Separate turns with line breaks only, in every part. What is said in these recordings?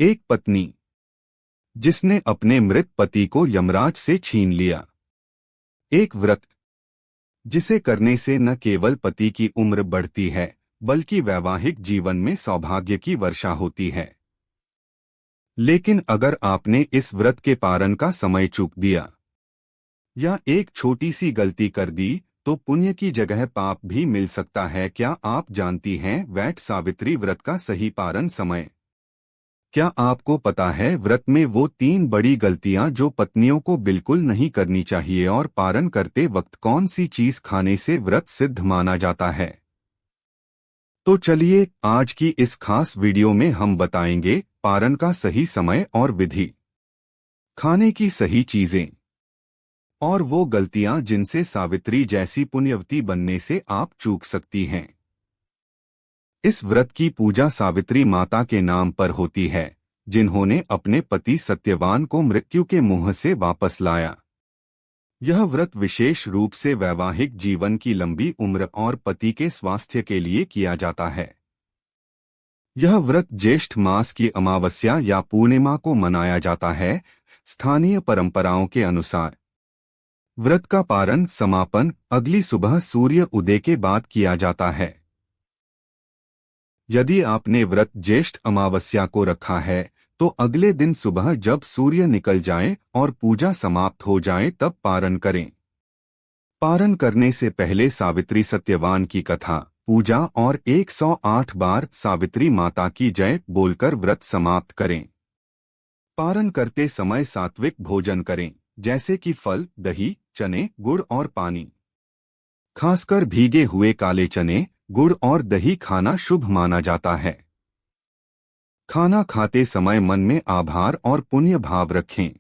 एक पत्नी जिसने अपने मृत पति को यमराज से छीन लिया। एक व्रत जिसे करने से न केवल पति की उम्र बढ़ती है बल्कि वैवाहिक जीवन में सौभाग्य की वर्षा होती है। लेकिन अगर आपने इस व्रत के पारण का समय चूक दिया या एक छोटी सी गलती कर दी तो पुण्य की जगह पाप भी मिल सकता है। क्या आप जानती हैं वैट सावित्री व्रत का सही पारण समय? क्या आपको पता है व्रत में वो 3 बड़ी गलतियां जो पत्नियों को बिल्कुल नहीं करनी चाहिए और पारण करते वक्त कौन सी चीज खाने से व्रत सिद्ध माना जाता है? तो चलिए आज की इस खास वीडियो में हम बताएंगे पारण का सही समय और विधि, खाने की सही चीजें और वो गलतियां जिनसे सावित्री जैसी पुण्यवती बनने से आप चूक सकती हैं। इस व्रत की पूजा सावित्री माता के नाम पर होती है, जिन्होंने अपने पति सत्यवान को मृत्यु के मुंह से वापस लाया। यह व्रत विशेष रूप से वैवाहिक जीवन की लंबी उम्र और पति के स्वास्थ्य के लिए किया जाता है। यह व्रत ज्येष्ठ मास की अमावस्या या पूर्णिमा को मनाया जाता है। स्थानीय परंपराओं के अनुसार व्रत का पारण समापन अगली सुबह सूर्य उदय के बाद किया जाता है। यदि आपने व्रत ज्येष्ठ अमावस्या को रखा है तो अगले दिन सुबह जब सूर्य निकल जाए और पूजा समाप्त हो जाए तब पारण करें। पारण करने से पहले सावित्री सत्यवान की कथा, पूजा और 108 बार सावित्री माता की जय बोलकर व्रत समाप्त करें। पारण करते समय सात्विक भोजन करें, जैसे कि फल, दही, चने, गुड़ और पानी। खासकर भीगे हुए काले चने, गुड़ और दही खाना शुभ माना जाता है। खाना खाते समय मन में आभार और पुण्य भाव रखें।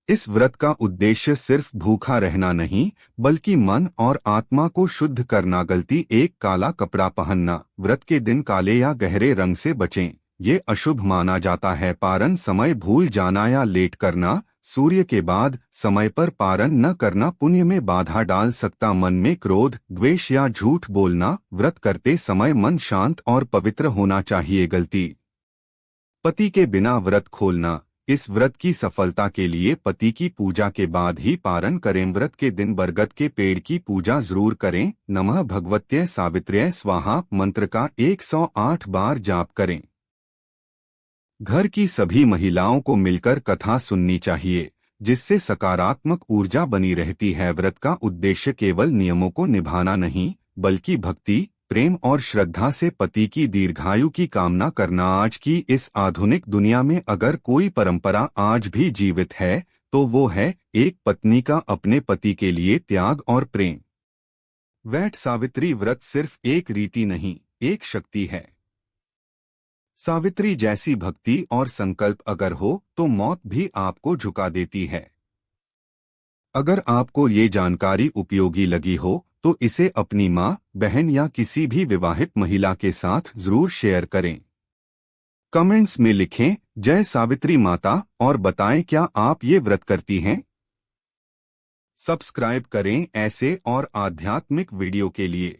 इस व्रत का उद्देश्य सिर्फ भूखा रहना नहीं बल्कि मन और आत्मा को शुद्ध करना। गलती 1 काला कपड़ा पहनना, व्रत के दिन काले या गहरे रंग से बचें, ये अशुभ माना जाता है। पारण समय भूल जाना या लेट करना, सूर्य के बाद समय पर पारण न करना पुण्य में बाधा डाल सकता। मन में क्रोध, द्वेष या झूठ बोलना, व्रत करते समय मन शांत और पवित्र होना चाहिए। गलती पति के बिना व्रत खोलना, इस व्रत की सफलता के लिए पति की पूजा के बाद ही पारण करें। व्रत के दिन बरगद के पेड़ की पूजा जरूर करें। नमः भगवत्यै सावित्र्यै स्वाहा मंत्र का 108 बार जाप करें। घर की सभी महिलाओं को मिलकर कथा सुननी चाहिए, जिससे सकारात्मक ऊर्जा बनी रहती है। व्रत का उद्देश्य केवल नियमों को निभाना नहीं बल्कि भक्ति, प्रेम और श्रद्धा से पति की दीर्घायु की कामना करना। आज की इस आधुनिक दुनिया में अगर कोई परंपरा आज भी जीवित है तो वो है एक पत्नी का अपने पति के लिए त्याग और प्रेम। वैट सावित्री व्रत सिर्फ एक रीति नहीं, एक शक्ति है। सावित्री जैसी भक्ति और संकल्प अगर हो तो मौत भी आपको झुका देती है। अगर आपको ये जानकारी उपयोगी लगी हो तो इसे अपनी माँ, बहन या किसी भी विवाहित महिला के साथ जरूर शेयर करें। कमेंट्स में लिखें जय सावित्री माता और बताएं क्या आप ये व्रत करती हैं। सब्सक्राइब करें ऐसे और आध्यात्मिक वीडियो के लिए।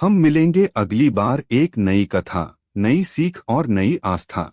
हम मिलेंगे अगली बार एक नई कथा, नई सीख और नई आस्था।